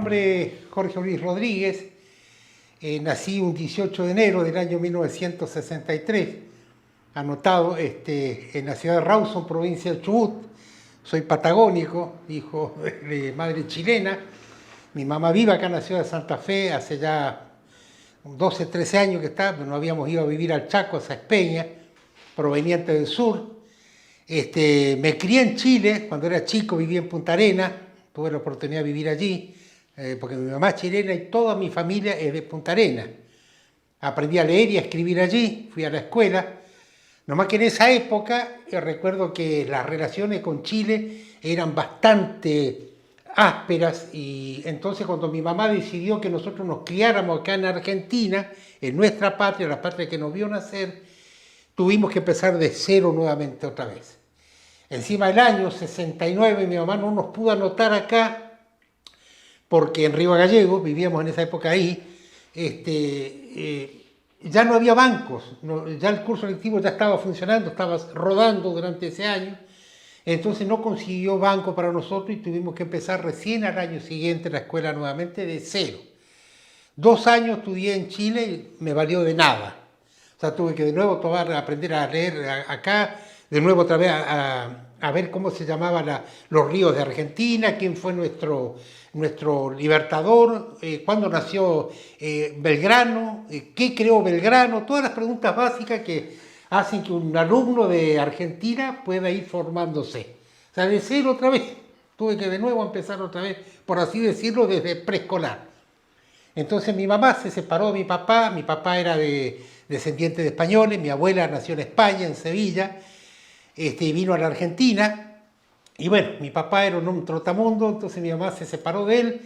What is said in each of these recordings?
nombre es Jorge Luis Rodríguez, nací un 18 de enero del año 1963, anotado en la ciudad de Rawson, provincia de Chubut. Soy patagónico, hijo de madre chilena. Mi mamá vive acá en la ciudad de Santa Fe, hace ya 12, 13 años que está, nos habíamos ido a vivir al Chaco, a Saespeña, proveniente del sur. Me crié en Chile, cuando era chico vivía en Punta Arenas, tuve la oportunidad de vivir allí, porque mi mamá es chilena y toda mi familia es de Punta Arenas. Aprendí a leer y a escribir allí, fui a la escuela. Nomás que en esa época recuerdo que las relaciones con Chile eran bastante ásperas, y entonces cuando mi mamá decidió que nosotros nos criáramos acá en Argentina, en nuestra patria, la patria que nos vio nacer, tuvimos que empezar de cero nuevamente otra vez. Encima del año 69 mi mamá no nos pudo anotar acá, porque en Río Gallegos, vivíamos en esa época ahí, ya no había bancos, ya el curso lectivo ya estaba funcionando, estaba rodando durante ese año, entonces no consiguió banco para nosotros y tuvimos que empezar recién al año siguiente la escuela nuevamente de cero. 2 años estudié en Chile y me valió de nada. O sea, tuve que de nuevo aprender a leer acá, de nuevo otra vez a ver cómo se llamaban los ríos de Argentina, quién fue nuestro libertador, cuándo nació Belgrano, qué creó Belgrano, todas las preguntas básicas que hacen que un alumno de Argentina pueda ir formándose. O sea, de cero otra vez. Tuve que de nuevo empezar otra vez, por así decirlo, desde preescolar. Entonces mi mamá se separó de mi papá era descendiente de españoles, mi abuela nació en España, en Sevilla, vino a la Argentina, y bueno, mi papá era un trotamundo, entonces mi mamá se separó de él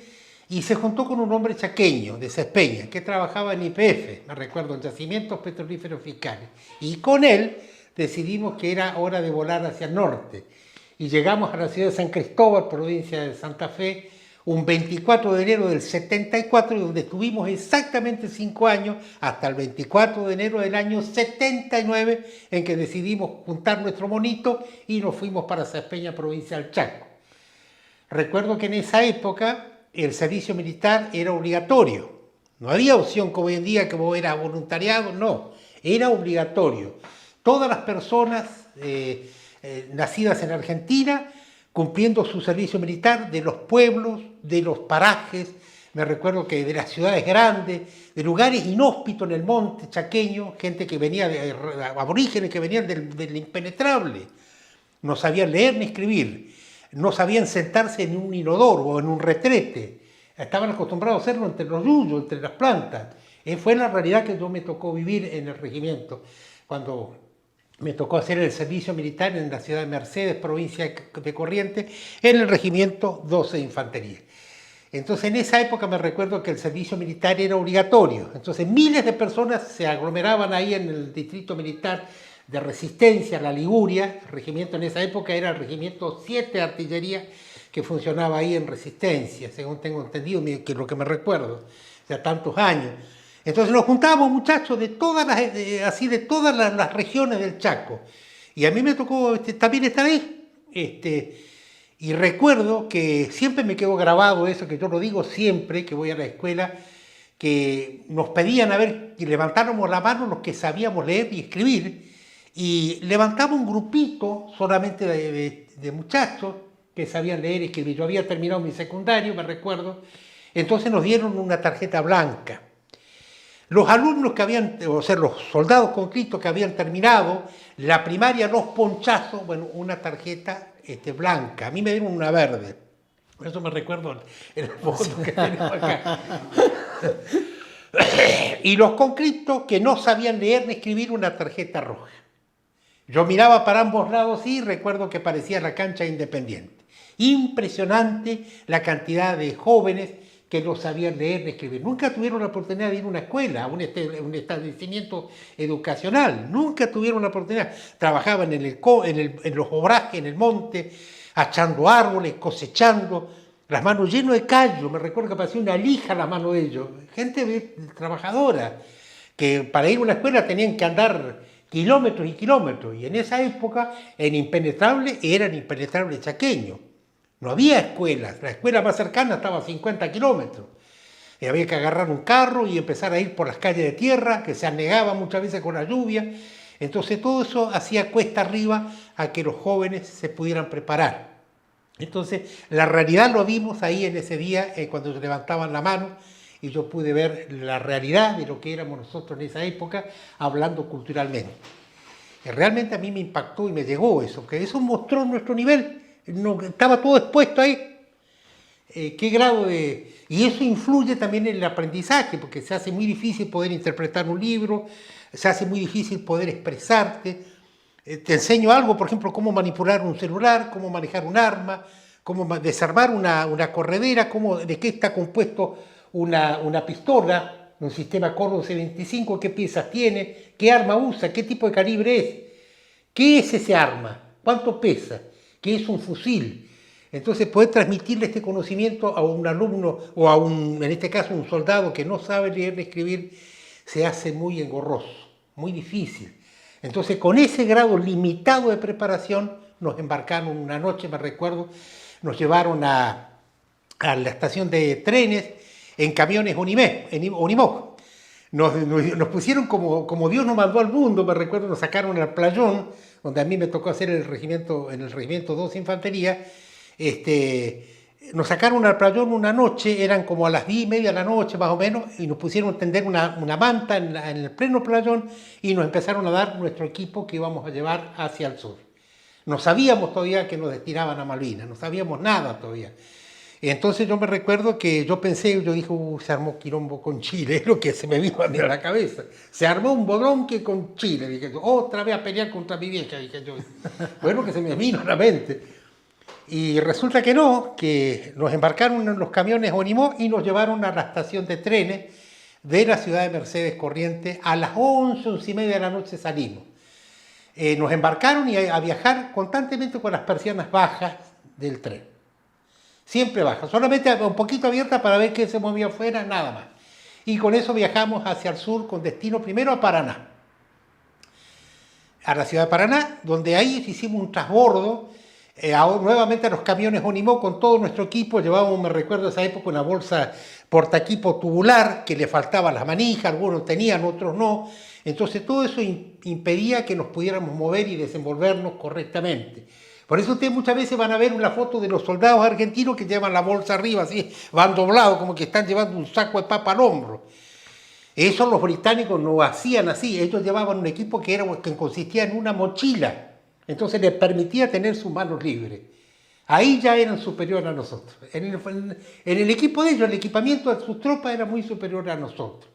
y se juntó con un hombre chaqueño de Saespeña, que trabajaba en YPF, me recuerdo, en Yacimientos Petrolíferos Fiscales, y con él decidimos que era hora de volar hacia el norte, y llegamos a la ciudad de San Cristóbal, provincia de Santa Fe, un 24 de enero del 74, donde estuvimos exactamente 5 años, hasta el 24 de enero del año 79, en que decidimos juntar nuestro monito y nos fuimos para Saespeña, provincia del Chaco. Recuerdo que en esa época el servicio militar era obligatorio. No había opción como hoy en día que vos eras voluntariado, no, era obligatorio. Todas las personas nacidas en Argentina, cumpliendo su servicio militar, de los pueblos, de los parajes, me recuerdo que de las ciudades grandes, de lugares inhóspitos en el monte chaqueño, gente que venía, aborígenes que venían del impenetrable, no sabían leer ni escribir, no sabían sentarse en un inodoro o en un retrete, estaban acostumbrados a hacerlo entre los yuyos, entre las plantas. Fue la realidad que yo me tocó vivir en el regimiento, cuando me tocó hacer el servicio militar en la ciudad de Mercedes, provincia de Corrientes, en el regimiento 12 de Infantería. Entonces, en esa época me recuerdo que el servicio militar era obligatorio. Entonces, miles de personas se aglomeraban ahí en el distrito militar de Resistencia, la Liguria. El regimiento en esa época era el regimiento 7 de artillería, que funcionaba ahí en Resistencia, según tengo entendido, que es lo que me recuerdo, ya tantos años. Entonces nos juntábamos muchachos de todas las regiones del Chaco. Y a mí me tocó también estar ahí. Y recuerdo que siempre me quedó grabado eso, que yo lo digo siempre que voy a la escuela, que nos pedían a ver que levantáramos la mano los que sabíamos leer y escribir. Y levantaba un grupito solamente de muchachos que sabían leer y escribir. Yo había terminado mi secundario, me recuerdo. Entonces nos dieron una tarjeta blanca. Los alumnos que habían, o sea, los soldados conscriptos que habían terminado la primaria, los ponchazos, bueno, una tarjeta blanca. A mí me dieron una verde. Por eso me recuerdo el foto que tenemos acá. Y los conscriptos que no sabían leer ni escribir, una tarjeta roja. Yo miraba para ambos lados y recuerdo que parecía la cancha Independiente. Impresionante la cantidad de jóvenes que no sabían leer ni escribir. Nunca tuvieron la oportunidad de ir a una escuela, a un establecimiento educacional. Nunca tuvieron la oportunidad. Trabajaban en los obrajes, en el monte, achando árboles, cosechando, las manos llenas de callo. Me recuerdo que parecía una lija las manos de ellos. Gente trabajadora, que para ir a una escuela tenían que andar kilómetros y kilómetros. Y en esa época, era el impenetrable chaqueño. No había escuelas, la escuela más cercana estaba a 50 kilómetros. Y había que agarrar un carro y empezar a ir por las calles de tierra, que se anegaba muchas veces con la lluvia. Entonces todo eso hacía cuesta arriba a que los jóvenes se pudieran preparar. Entonces la realidad lo vimos ahí en ese día, cuando levantaban la mano, y yo pude ver la realidad de lo que éramos nosotros en esa época, hablando culturalmente. Y realmente a mí me impactó y me llegó eso, que eso mostró nuestro nivel, estaba todo expuesto ahí. Qué grado de... Y eso influye también en el aprendizaje, porque se hace muy difícil poder interpretar un libro, se hace muy difícil poder expresarte. Te enseño algo, por ejemplo, cómo manipular un celular, cómo manejar un arma, cómo desarmar una corredera, de qué está compuesto una pistola, un sistema Cordo C25, qué piezas tiene, qué arma usa, qué tipo de calibre es, qué es ese arma, cuánto pesa, qué es un fusil. Entonces, poder transmitirle este conocimiento a un alumno o en este caso, un soldado que no sabe leer ni escribir, se hace muy engorroso, muy difícil. Entonces, con ese grado limitado de preparación, nos embarcaron una noche, me recuerdo, nos llevaron a la estación de trenes en camiones Unimog. Nos pusieron como Dios nos mandó al mundo, me recuerdo, nos sacaron al playón, donde a mí me tocó hacer en el regimiento 2 Infantería. Nos sacaron al playón una noche, eran como a las 10:30 de la noche más o menos, y nos pusieron a tender una manta en el pleno playón y nos empezaron a dar nuestro equipo que íbamos a llevar hacia el sur. No sabíamos todavía que nos destinaban a Malvinas, no sabíamos nada todavía. Entonces yo me recuerdo que yo dije, se armó quilombo con Chile, es lo que se me vino a mí a la cabeza. Se armó un bodronque con Chile, dije yo, otra vez a pelear contra mi vieja, dije yo. Bueno, que se me vino a la mente. Y resulta que no, que nos embarcaron en los camiones Unimog y nos llevaron a la estación de trenes de la ciudad de Mercedes Corrientes. A las 11:30 de la noche salimos. Nos embarcaron y a viajar constantemente con las persianas bajas del tren. Siempre bajas, solamente un poquito abierta para ver qué se movía afuera, nada más. Y con eso viajamos hacia el sur con destino primero a Paraná. A la ciudad de Paraná, donde ahí hicimos un transbordo. Nuevamente a los camiones Unimog con todo nuestro equipo, llevábamos, me recuerdo esa época, una bolsa portaequipo tubular que le faltaba las manijas, algunos tenían, otros no. Entonces todo eso impedía que nos pudiéramos mover y desenvolvernos correctamente. Por eso ustedes muchas veces van a ver una foto de los soldados argentinos que llevan la bolsa arriba, así, van doblados, como que están llevando un saco de papa al hombro. Eso los británicos no hacían así, ellos llevaban un equipo que consistía en una mochila. Entonces les permitía tener sus manos libres. Ahí ya eran superiores a nosotros. En el equipo de ellos, el equipamiento de sus tropas era muy superior a nosotros.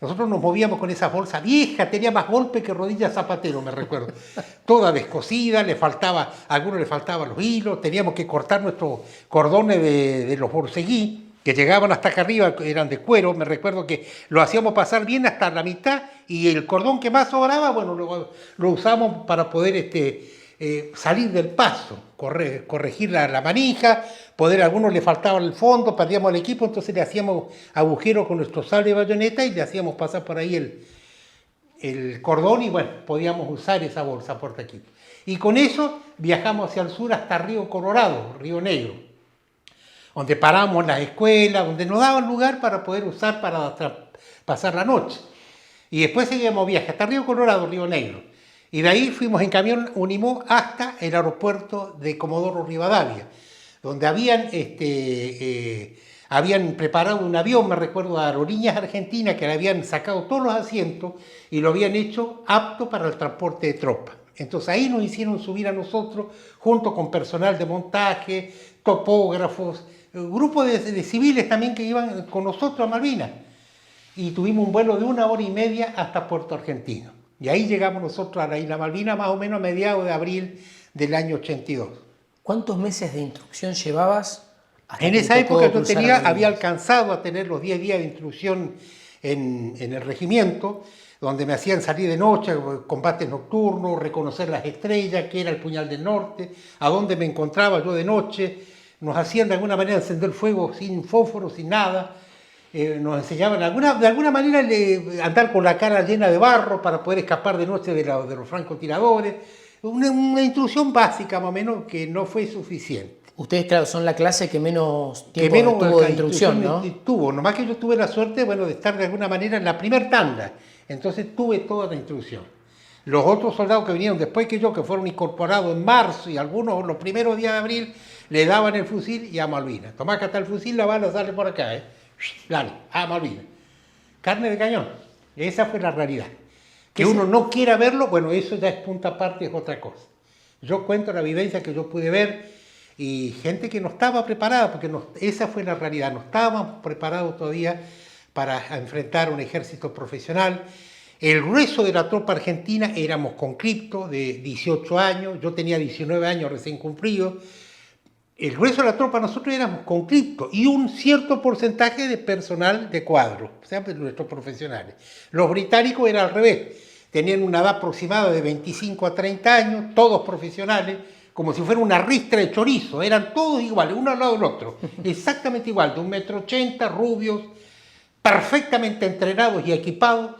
Nosotros nos movíamos con esa bolsa vieja, tenía más golpe que rodilla zapatero, me recuerdo. Toda descosida, a algunos le faltaban los hilos, teníamos que cortar nuestros cordones de los borseguí, que llegaban hasta acá arriba, eran de cuero, me recuerdo que lo hacíamos pasar bien hasta la mitad y el cordón que más sobraba, bueno, lo usamos para poder salir del paso, corregir la manija, a algunos le faltaba el fondo, perdíamos el equipo, entonces le hacíamos agujeros con nuestro sable de bayoneta y le hacíamos pasar por ahí el cordón y bueno, podíamos usar esa bolsa portaequipo. Y con eso viajamos hacia el sur hasta Río Colorado, Río Negro, donde paramos en las escuelas, donde nos daban lugar para poder usar para pasar la noche. Y después seguíamos viaje hasta Río Colorado, Río Negro. Y de ahí fuimos en camión Unimog hasta el aeropuerto de Comodoro Rivadavia, donde habían preparado un avión, me recuerdo, a Aerolíneas Argentinas, que le habían sacado todos los asientos y lo habían hecho apto para el transporte de tropas. Entonces ahí nos hicieron subir a nosotros, junto con personal de montaje, topógrafos, grupo de civiles también que iban con nosotros a Malvinas. Y tuvimos un vuelo de 1 hora y media hasta Puerto Argentino. Y ahí llegamos nosotros a la isla Malvinas más o menos a mediados de abril del año 82. ¿Cuántos meses de instrucción llevabas? En esa época yo había alcanzado a tener los 10 días de instrucción en el regimiento, donde me hacían salir de noche, combates nocturnos, reconocer las estrellas, qué era el Puñal del Norte, a dónde me encontraba yo de noche. Nos hacían de alguna manera encender fuego sin fósforo, sin nada. Nos enseñaban de alguna manera andar con la cara llena de barro para poder escapar de noche de los francotiradores. Una instrucción básica más o menos que no fue suficiente. Ustedes, claro, son la clase que menos que tiempo menos tuvo de instrucción, ¿no? tuvo. Nomás que yo tuve la suerte, bueno, de estar de alguna manera en la primer tanda. Entonces tuve toda la instrucción. Los otros soldados que vinieron después que yo, que fueron incorporados en marzo y algunos los primeros días de abril, le daban el fusil y a Malvinas. Tomás que hasta el fusil, la bala sale por acá, ¿eh? Dale, a Malvinas. Carne de cañón. Esa fue la realidad. Que uno no quiera verlo, bueno, eso ya es punta aparte, es otra cosa. Yo cuento la vivencia que yo pude ver y gente que no estaba preparada, porque esa fue la realidad. No estábamos preparados todavía para enfrentar un ejército profesional. El grueso de la tropa argentina éramos conscriptos de 18 años, yo tenía 19 años recién cumplidos. El grueso de la tropa nosotros éramos conscriptos y un cierto porcentaje de personal de cuadro, o sea, de nuestros profesionales. Los británicos era al revés, tenían una edad aproximada de 25 a 30 años, todos profesionales, como si fuera una ristra de chorizo, eran todos iguales, uno al lado del otro, exactamente igual, de 1,80 m, rubios, perfectamente entrenados y equipados.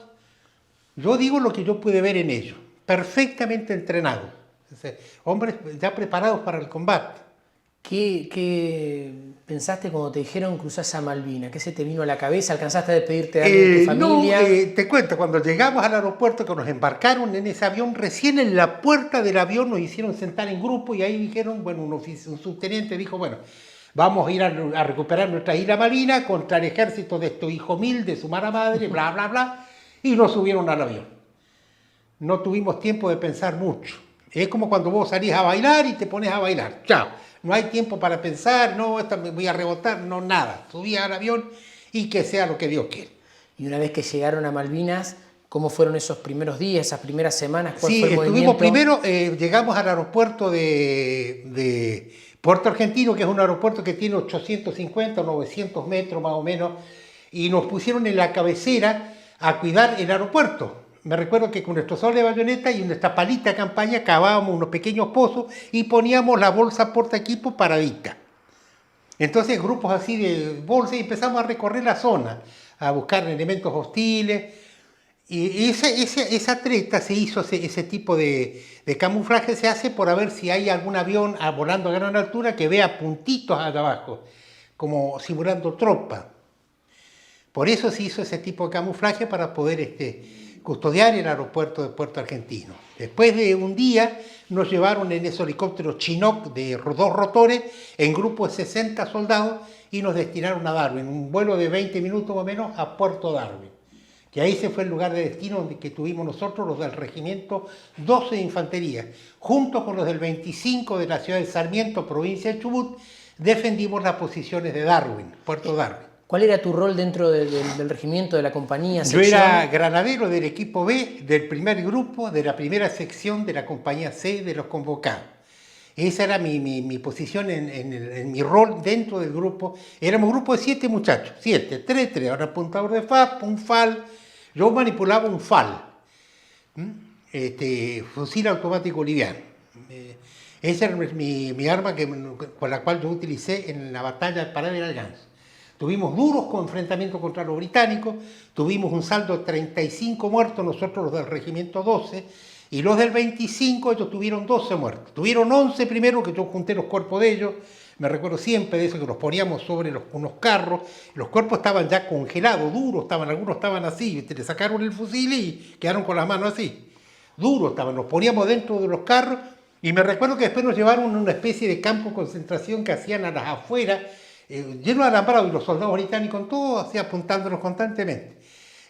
Yo digo lo que yo pude ver en ellos, perfectamente entrenados, hombres ya preparados para el combate. ¿Qué pensaste cuando te dijeron cruzás a Malvinas? ¿Qué se te vino a la cabeza? ¿Alcanzaste a despedirte de alguien de tu familia? No, te cuento, cuando llegamos al aeropuerto, que nos embarcaron en ese avión, recién en la puerta del avión nos hicieron sentar en grupo y ahí dijeron, bueno, un subteniente dijo, bueno, vamos a ir a recuperar nuestra isla Malvinas contra el ejército de estos hijos mil, de su mala madre, bla, bla, bla, y nos subieron al avión. No tuvimos tiempo de pensar mucho. Es como cuando vos salís a bailar y te pones a bailar. Chao. No hay tiempo para pensar, no, esta me voy a rebotar, no, nada. Subí al avión y que sea lo que Dios quiere. Y una vez que llegaron a Malvinas, ¿cómo fueron esos primeros días, esas primeras semanas? ¿Cuál Sí, fue el estuvimos movimiento? primero, llegamos al aeropuerto de Puerto Argentino, que es un aeropuerto que tiene 850 o 900 metros más o menos, y nos pusieron en la cabecera a cuidar el aeropuerto. Me recuerdo que con nuestro sol de bayoneta y nuestra palita de campaña cavábamos unos pequeños pozos y poníamos la bolsa portaequipo paradita. Entonces grupos así de bolsa y empezamos a recorrer la zona, a buscar elementos hostiles. Y esa treta se hizo, ese tipo de camuflaje se hace por ver si hay algún avión volando a gran altura que vea puntitos allá abajo, como simulando tropa. Por eso se hizo ese tipo de camuflaje para poder custodiar el aeropuerto de Puerto Argentino. Después de un día nos llevaron en esos helicópteros Chinook de 2 rotores en grupo de 60 soldados y nos destinaron a Darwin, un vuelo de 20 minutos más o menos a Puerto Darwin. Que ahí se fue el lugar de destino donde que tuvimos nosotros los del regimiento 12 de Infantería. Junto con los del 25 de la ciudad de Sarmiento, provincia de Chubut, defendimos las posiciones de Darwin, Puerto Darwin. ¿Cuál era tu rol dentro del regimiento, de la compañía, Yo sección? era granadero del equipo B, del primer grupo, de la primera sección de la compañía C de los convocados. Esa era mi posición en mi rol dentro del grupo. Éramos un grupo de 7 muchachos, 7, 3, ahora apuntador de FAP, un FAL. Yo manipulaba un FAL, fusil automático liviano. Esa era mi arma con la cual yo utilicé en la batalla de Parada del Alganzo. Tuvimos duros enfrentamientos contra los británicos, tuvimos un saldo de 35 muertos, nosotros los del regimiento 12, y los del 25 ellos tuvieron 12 muertos. Tuvieron 11 primero, que yo junté los cuerpos de ellos, me recuerdo siempre de eso, que los poníamos sobre unos carros, los cuerpos estaban ya congelados, duros, algunos estaban así, le sacaron el fusil y quedaron con las manos así. Duros estaban, los poníamos dentro de los carros, y me recuerdo que después nos llevaron a una especie de campo de concentración que hacían a las afueras, lleno de alambrado, y los soldados británicos todos así apuntándonos constantemente.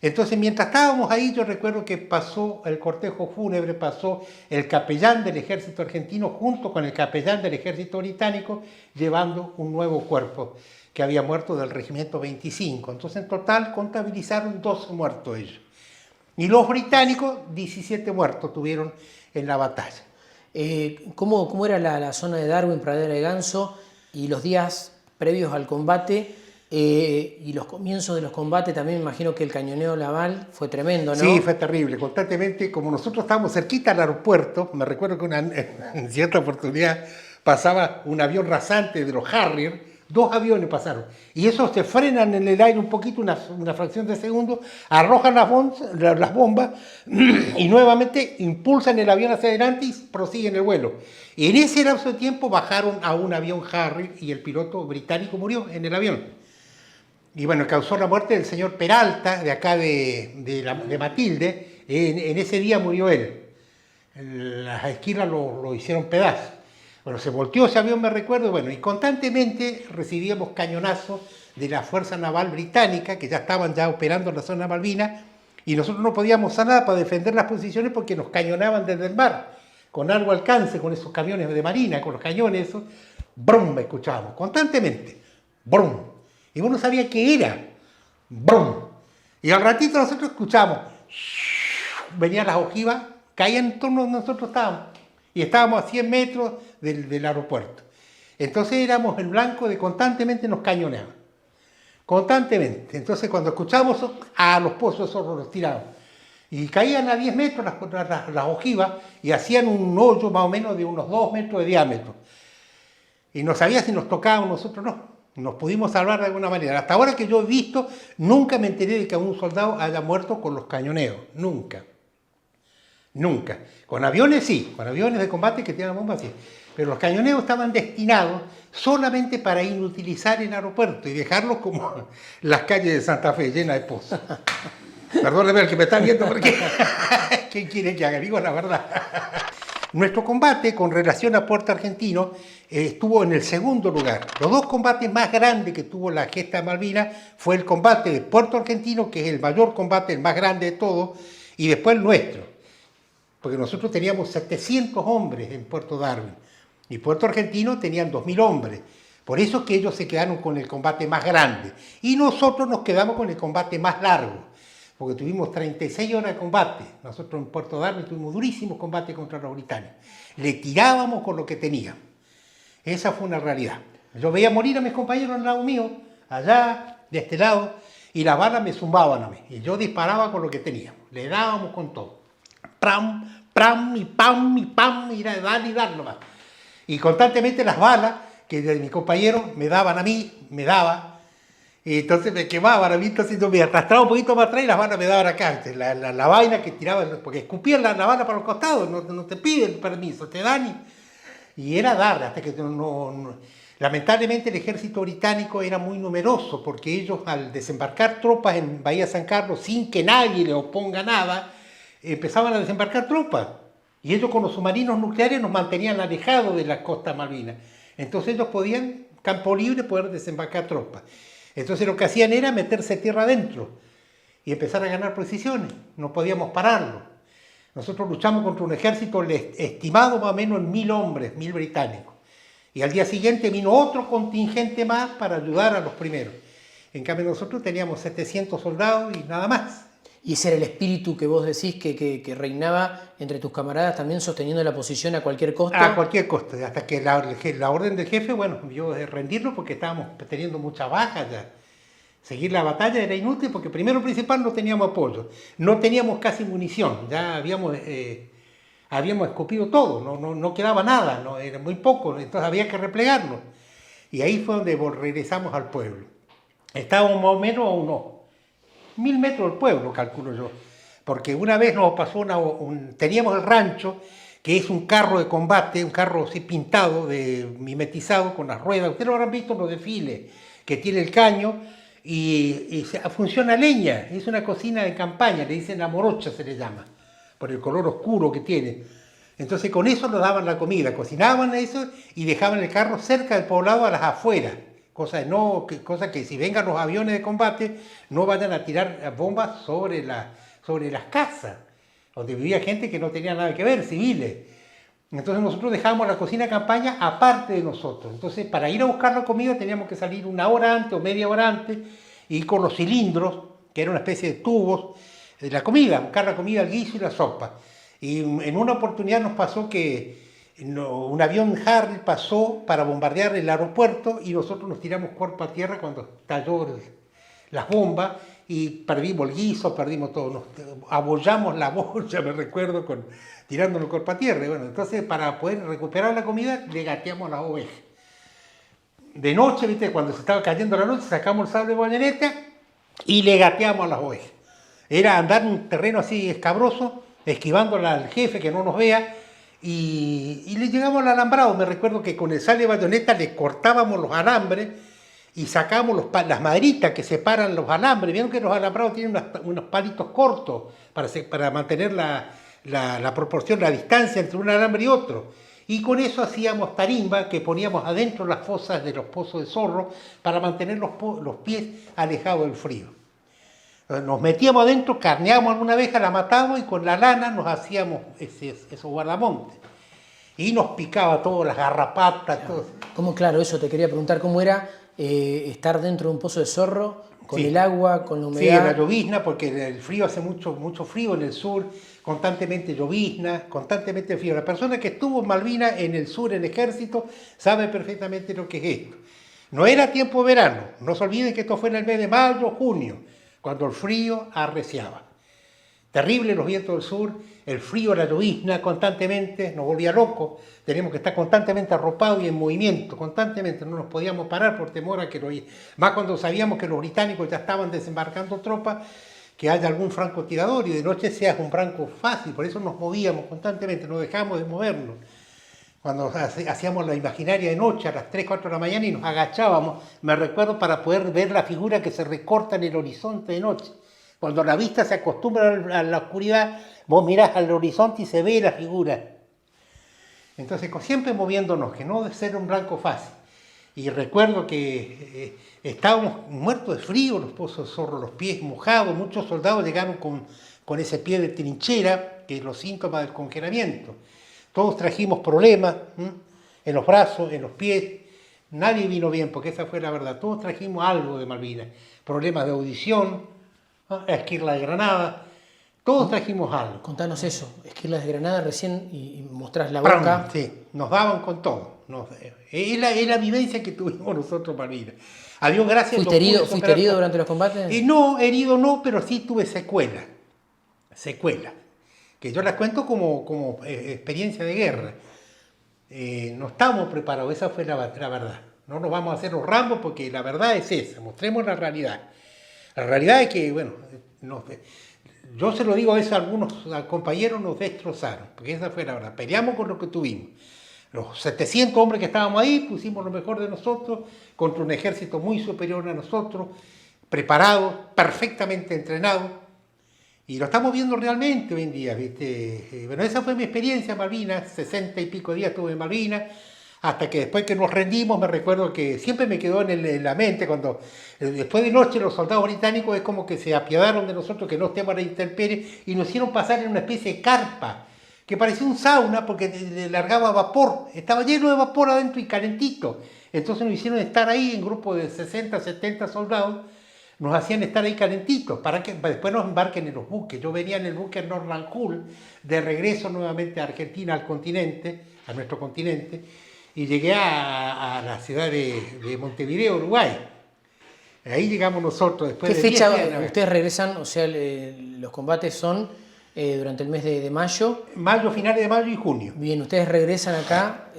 Entonces, mientras estábamos ahí, yo recuerdo que pasó el cortejo fúnebre, pasó el capellán del ejército argentino junto con el capellán del ejército británico, llevando un nuevo cuerpo que había muerto del regimiento 25. Entonces, en total, contabilizaron 12 muertos ellos. Y los británicos, 17 muertos tuvieron en la batalla. ¿Cómo era la zona de Darwin, Pradera de Ganso, y los días previos al combate y los comienzos de los combates? También me imagino que el cañoneo naval fue tremendo, ¿no? Sí, fue terrible. Constantemente, como nosotros estábamos cerquita al aeropuerto, me recuerdo que en cierta oportunidad pasaba un avión rasante de los Harrier, 2 aviones pasaron. Y esos se frenan en el aire un poquito, una fracción de segundo, arrojan las bombas y nuevamente impulsan el avión hacia adelante y prosiguen el vuelo. Y en ese lapso de tiempo bajaron a un avión Harrier y el piloto británico murió en el avión. Y bueno, causó la muerte del señor Peralta, de acá de Matilde. En ese día murió él. Las esquilas lo hicieron pedazos. Bueno, se volteó ese avión, me recuerdo, bueno, y constantemente recibíamos cañonazos de la Fuerza Naval Británica, que ya estaban operando en la zona Malvinas, y nosotros no podíamos hacer nada para defender las posiciones porque nos cañonaban desde el mar, con largo alcance, con esos camiones de marina, con los cañones, esos, brum, escuchábamos constantemente, brum, y uno sabía qué era, brum, y al ratito nosotros escuchábamos, venían las ojivas, caían en torno donde nosotros estábamos, y estábamos a 100 metros del aeropuerto. Entonces éramos el blanco de constantemente nos cañoneaban. Constantemente. Entonces cuando escuchábamos a los pozos esos los tiraban. Y caían a 10 metros las ojivas y hacían un hoyo más o menos de unos 2 metros de diámetro. Y no sabía si nos tocaban, nosotros no. Nos pudimos salvar de alguna manera. Hasta ahora que yo he visto, nunca me enteré de que un soldado haya muerto con los cañoneos. Nunca. Nunca. Con aviones sí, con aviones de combate que tienen bombas sí. Pero los cañoneos estaban destinados solamente para inutilizar el aeropuerto y dejarlos como las calles de Santa Fe llenas de pozos. Perdóneme el que me está viendo porque ¿qué quiere que haga? Digo la verdad. Nuestro combate con relación a Puerto Argentino estuvo en el segundo lugar. Los 2 combates más grandes que tuvo la gesta de Malvinas fue el combate de Puerto Argentino, que es el mayor combate, el más grande de todos, y después el nuestro. Porque nosotros teníamos 700 hombres en Puerto Darwin y Puerto Argentino tenían 2.000 hombres. Por eso es que ellos se quedaron con el combate más grande y nosotros nos quedamos con el combate más largo, porque tuvimos 36 horas de combate. Nosotros en Puerto Darwin tuvimos durísimos combates contra los británicos. Le tirábamos con lo que teníamos. Esa fue una realidad. Yo veía morir a mis compañeros al lado mío, allá, de este lado, y las balas me zumbaban a mí. Y yo disparaba con lo que teníamos. Le dábamos con todo. Pram, pram, y pam, y dar y dar nomás. Y constantemente las balas que de mis compañeros me daban a mí, y entonces me quemaban a mí, entonces yo me arrastraba un poquito más atrás y las balas me daban acá. La vaina que tiraban, porque escupían la bala para los costados, no te piden permiso, te dan y era dar, hasta que lamentablemente el ejército británico era muy numeroso, porque ellos al desembarcar tropas en Bahía San Carlos sin que nadie le oponga nada, empezaban a desembarcar tropas y ellos con los submarinos nucleares nos mantenían alejados de la costa Malvinas. Entonces ellos podían, campo libre, poder desembarcar tropas. Entonces lo que hacían era meterse tierra adentro y empezar a ganar posiciones. No podíamos pararlo. Nosotros luchamos contra un ejército estimado más o menos en 1.000 hombres, 1.000 británicos. Y al día siguiente vino otro contingente más para ayudar a los primeros. En cambio nosotros teníamos 700 soldados y nada más. Y ese era el espíritu que vos decís que reinaba entre tus camaradas, también sosteniendo la posición a cualquier costo. A cualquier costo, hasta que la orden del jefe, bueno, vio de rendirlo porque estábamos teniendo muchas bajas ya. Seguir la batalla era inútil porque primero principal no teníamos apoyo, no teníamos casi munición, ya habíamos escupido todo, no quedaba nada, era muy poco, entonces había que replegarnos. Y ahí fue donde regresamos al pueblo. Estábamos más o menos a unos 1.000 metros del pueblo, calculo yo. Porque una vez nos pasó, teníamos el rancho, que es un carro de combate, un carro así pintado, mimetizado con las ruedas. Ustedes lo habrán visto en los desfiles, que tiene el caño y funciona a leña. Es una cocina de campaña, le dicen la morocha se le llama, por el color oscuro que tiene. Entonces con eso nos daban la comida, cocinaban eso y dejaban el carro cerca del poblado a las afueras. Cosa que si vengan los aviones de combate no vayan a tirar bombas sobre las casas, donde vivía gente que no tenía nada que ver, civiles. Entonces nosotros dejábamos la cocina de campaña aparte de nosotros. Entonces para ir a buscar la comida teníamos que salir 1 hora antes o media hora antes y ir con los cilindros, que era una especie de tubos, de la comida, buscar la comida, el guiso y la sopa. Y en una oportunidad nos pasó que un avión Harrier pasó para bombardear el aeropuerto y nosotros nos tiramos cuerpo a tierra cuando estalló las bombas y perdimos el guiso, perdimos todo, nos abollamos la boya, me recuerdo, tirándonos cuerpo a tierra. Y bueno, entonces para poder recuperar la comida le gateamos a las ovejas. de noche, ¿viste? Cuando se estaba cayendo la noche, sacamos el sable de bayoneta y le gateamos a las ovejas. Era andar en un terreno así escabroso, esquivándola al jefe que no nos vea, y le llegamos al alambrado. Me recuerdo que con el sable de bayoneta le cortábamos los alambres y sacábamos las maderitas que separan los alambres. Vieron que los alambrados tienen unos palitos cortos para mantener la proporción, la distancia entre un alambre y otro. Y con eso hacíamos tarimba que poníamos adentro las fosas de los pozos de zorro para mantener los pies alejados del frío. Nos metíamos adentro, carneábamos alguna abeja, la matábamos y con la lana nos hacíamos esos guardamontes. Y nos picaba todo, las garrapatas, Claro. todo. ¿Cómo, claro, eso te quería preguntar, cómo era estar dentro de un pozo de zorro, con Sí. el agua, con la Sí, en la humedad? llovizna, porque el frío hace mucho frío en el sur, constantemente llovizna, constantemente frío. La persona que estuvo en Malvinas, en el sur, en el ejército, sabe perfectamente lo que es esto. No era tiempo de verano, no se olviden que esto fue en el mes de mayo, junio, cuando el frío arreciaba. Terrible los vientos del sur, el frío, la llovizna constantemente, nos volvía locos. Teníamos que estar constantemente arropados y en movimiento, constantemente, no nos podíamos parar por temor a que más cuando sabíamos que los británicos ya estaban desembarcando tropas, que haya algún francotirador y de noche sea un blanco fácil, por eso nos movíamos constantemente, no dejábamos de movernos. Cuando hacíamos la imaginaria de noche a las 3, 4 de la mañana y nos agachábamos, me recuerdo, para poder ver la figura que se recorta en el horizonte de noche. Cuando la vista se acostumbra a la oscuridad, vos mirás al horizonte y se ve la figura. Entonces, siempre moviéndonos, que no debe ser un blanco fácil. Y recuerdo que estábamos muertos de frío, los pozos de zorro, los pies mojados. Muchos soldados llegaron con ese pie de trinchera, que es los síntomas del congelamiento. Todos trajimos problemas en los brazos, en los pies. Nadie vino bien, porque esa fue la verdad. Todos trajimos algo de Malvinas. Problemas de audición, esquirla de Granada. Todos trajimos algo. Contanos eso, esquirlas de Granada recién y mostrás la boca. Sí, nos daban con todo. Es la vivencia que tuvimos nosotros en Malvinas. A Dios gracias. ¿Fuiste herido durante los combates? No, herido no, pero sí tuve secuelas. Secuelas. Que yo las cuento como experiencia de guerra. No estábamos preparados, esa fue la verdad. No nos vamos a hacer los rambos porque la verdad es esa, mostremos la realidad. La realidad es que, bueno, yo se lo digo a veces a algunos compañeros, nos destrozaron, porque esa fue la verdad. Peleamos con lo que tuvimos. Los 700 hombres que estábamos ahí pusimos lo mejor de nosotros contra un ejército muy superior a nosotros, preparado, perfectamente entrenado. Y lo estamos viendo realmente hoy en día, ¿viste? Bueno, esa fue mi experiencia en Malvinas, 60 y pico días estuve en Malvinas, hasta que después que nos rendimos, me recuerdo que siempre me quedó en la mente cuando después de noche los soldados británicos es como que se apiadaron de nosotros, que no estemos a la intemperie, y nos hicieron pasar en una especie de carpa, que parecía un sauna porque le largaba vapor, estaba lleno de vapor adentro y calentito. Entonces nos hicieron estar ahí en grupo de 60, 70 soldados, nos hacían estar ahí calentitos para que después nos embarquen en los buques. Yo venía en el buque Norland Hull de regreso nuevamente a Argentina, al continente, a nuestro continente, y llegué a la ciudad de Montevideo, Uruguay. Ahí llegamos nosotros después ¿Qué de 10 fecha días. ustedes regresan? O sea, los combates son durante el mes de mayo. Mayo, finales de mayo y junio. Bien, ustedes regresan acá,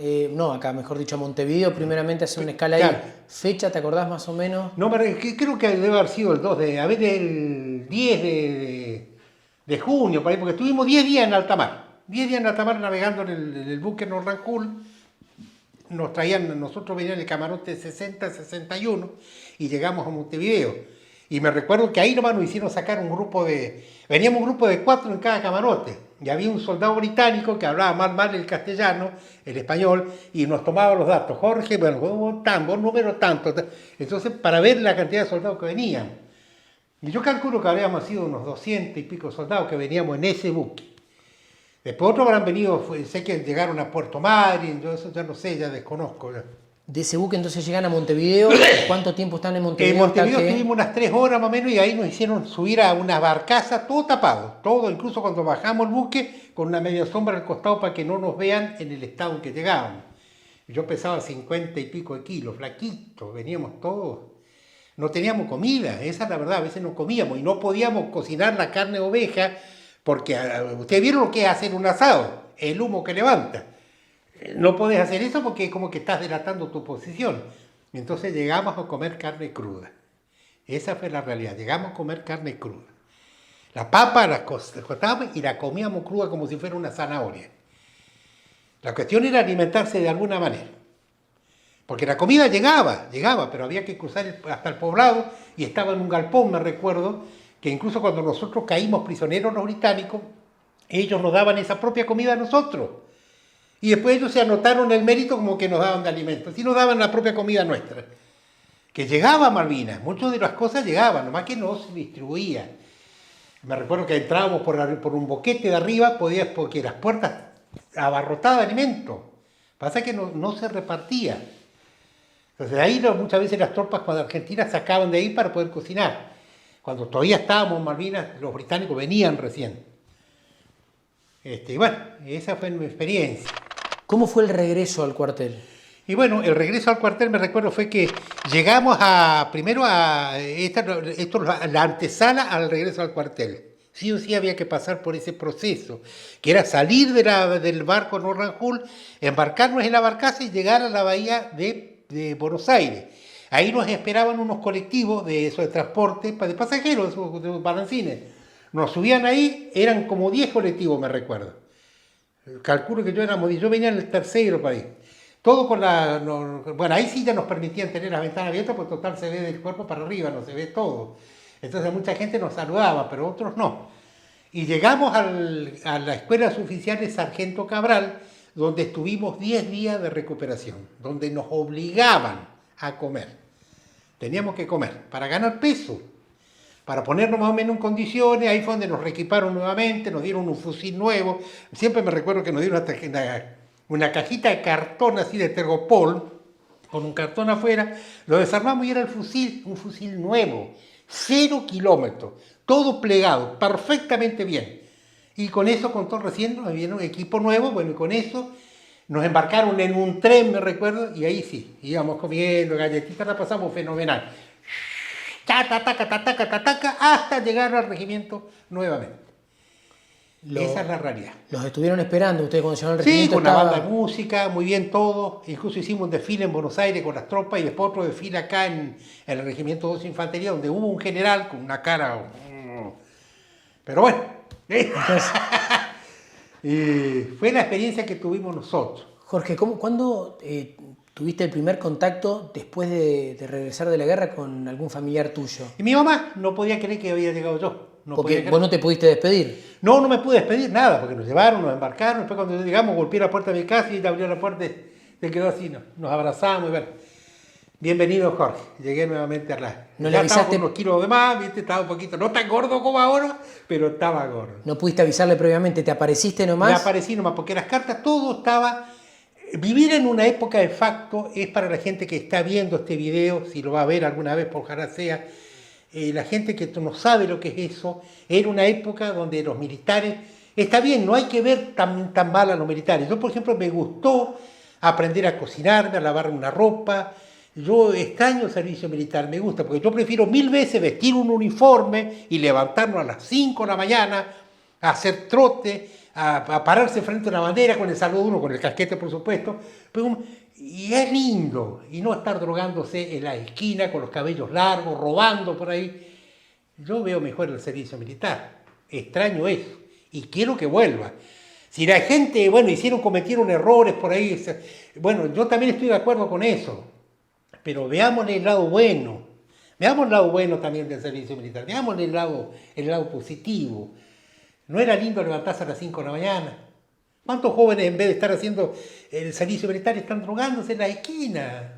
acá mejor dicho a Montevideo, primeramente hacen una escala Claro. ahí. ¿Fecha, te acordás más o menos? No, creo que debe haber sido el 10 de junio, por ahí, porque estuvimos 10 días en alta mar. 10 días en alta mar navegando en el buque Norland Hull. Nosotros veníamos en el camarote 60-61 y llegamos a Montevideo. Y me recuerdo que ahí nomás nos hicieron sacar veníamos un grupo de 4 en cada camarote. Y había un soldado británico que hablaba mal el castellano, el español, y nos tomaba los datos. Jorge, bueno, vos número tanto. Entonces, para ver la cantidad de soldados que venían. Y yo calculo que habríamos sido unos 200 y pico soldados que veníamos en ese buque. Después otros habrán venido, sé que llegaron a Puerto Madryn, yo eso ya no sé, ya desconozco. De ese buque entonces llegan a Montevideo. ¿Cuánto tiempo están en Montevideo? En Montevideo hasta que- estuvimos unas 3 horas más o menos y ahí nos hicieron subir a una barcaza, todo tapado, todo, incluso cuando bajamos el buque, con una media sombra al costado para que no nos vean en el estado en que llegábamos. Yo pesaba 50 y pico de kilos, flaquitos, veníamos todos. No teníamos comida, esa es la verdad, a veces no comíamos y no podíamos cocinar la carne de oveja porque ustedes vieron lo que es hacer un asado, el humo que levanta. No podés hacer eso porque como que estás delatando tu posición. Entonces llegamos a comer carne cruda. Esa fue la realidad, llegamos a comer carne cruda. La papa la cortábamos y la comíamos cruda como si fuera una zanahoria. La cuestión era alimentarse de alguna manera. Porque la comida llegaba, pero había que cruzar hasta el poblado y estaba en un galpón, me recuerdo, que incluso cuando nosotros caímos prisioneros los británicos, ellos nos daban esa propia comida a nosotros. Y después ellos se anotaron el mérito como que nos daban de alimentos, y nos daban la propia comida nuestra. Que llegaba a Malvinas, muchas de las cosas llegaban, nomás que no se distribuía. Me recuerdo que entrábamos por un boquete de arriba, porque las puertas abarrotadas de alimentos. Pasa que no se repartía. Entonces ahí muchas veces las tropas cuando argentinas sacaban de ahí para poder cocinar. Cuando todavía estábamos en Malvinas, los británicos venían recién. Bueno, esa fue mi experiencia. ¿Cómo fue el regreso al cuartel? Y bueno, el regreso al cuartel, me recuerdo, fue que llegamos primero a la antesala al regreso al cuartel. Sí o sí había que pasar por ese proceso, que era salir del barco Norranjul, embarcarnos en la barcaza y llegar a la bahía de Buenos Aires. Ahí nos esperaban unos colectivos de transporte de pasajeros, de balancines. Nos subían ahí, eran como 10 colectivos, me recuerdo. Calculo que yo venía en el tercero para ahí. Todo bueno, ahí sí ya nos permitían tener las ventanas abiertas, porque total se ve del cuerpo para arriba, no se ve todo. Entonces mucha gente nos saludaba, pero otros no. Y llegamos a la Escuela Suboficial de Sargento Cabral, donde estuvimos 10 días de recuperación, donde nos obligaban a comer. Teníamos que comer para ganar peso, para ponernos más o menos en condiciones. Ahí fue donde nos reequiparon nuevamente, nos dieron un fusil nuevo. Siempre me recuerdo que nos dieron una cajita de cartón así de tergopol, con un cartón afuera. Lo desarmamos y era un fusil nuevo, 0 kilómetros, todo plegado, perfectamente bien. Y con eso, con todo recién, nos vino un equipo nuevo, bueno, y con eso nos embarcaron en un tren, me recuerdo, y ahí sí, íbamos comiendo galletitas, la pasamos fenomenal. Hasta llegar al regimiento nuevamente. Esa es la realidad. Los estuvieron esperando ustedes cuando llegaron al Sí, regimiento. con la banda de música, muy bien todo. Incluso hicimos un desfile en Buenos Aires con las tropas y después otro desfile acá en el regimiento 2 de Infantería, donde hubo un general con una cara... Pero bueno, y fue la experiencia que tuvimos nosotros. Jorge, ¿cuándo tuviste el primer contacto después de regresar de la guerra con algún familiar tuyo? Y mi mamá no podía creer que había llegado yo. Porque vos no te pudiste despedir. No me pude despedir, nada, porque nos llevaron, nos embarcaron. Después cuando llegamos, golpeé la puerta de mi casa y ella abrió la puerta y se quedó así. Nos abrazamos y bueno. Bienvenido, Jorge. Llegué nuevamente a la... ¿No ya le estaba avisaste? con unos kilos de más, ¿viste? Estaba un poquito, no tan gordo como ahora, pero estaba gordo. ¿No pudiste avisarle previamente? ¿Te apareciste nomás? Me aparecí nomás, porque las cartas, todo estaba... Vivir en una época de facto es para la gente que está viendo este video, si lo va a ver alguna vez, por ojalá sea, la gente que no sabe lo que es eso, era una época donde los militares... Está bien, no hay que ver tan mal a los militares. Yo, por ejemplo, me gustó aprender a cocinarme, a lavar una ropa. Yo extraño el servicio militar, me gusta, porque yo prefiero 1000 veces vestir un uniforme y levantarnos a las 5 de la mañana, a hacer trote, a pararse frente a una bandera con el saludo uno, con el casquete por supuesto, y es lindo, y no estar drogándose en la esquina con los cabellos largos, robando por ahí. Yo veo mejor el servicio militar, extraño eso, y quiero que vuelva. Si la gente, cometieron errores por ahí, bueno, yo también estoy de acuerdo con eso. Pero veamos el lado bueno. Veamos el lado bueno también del servicio militar. Veamos el lado positivo. ¿No era lindo levantarse a las 5 de la mañana? ¿Cuántos jóvenes en vez de estar haciendo el servicio militar están drogándose en la esquina?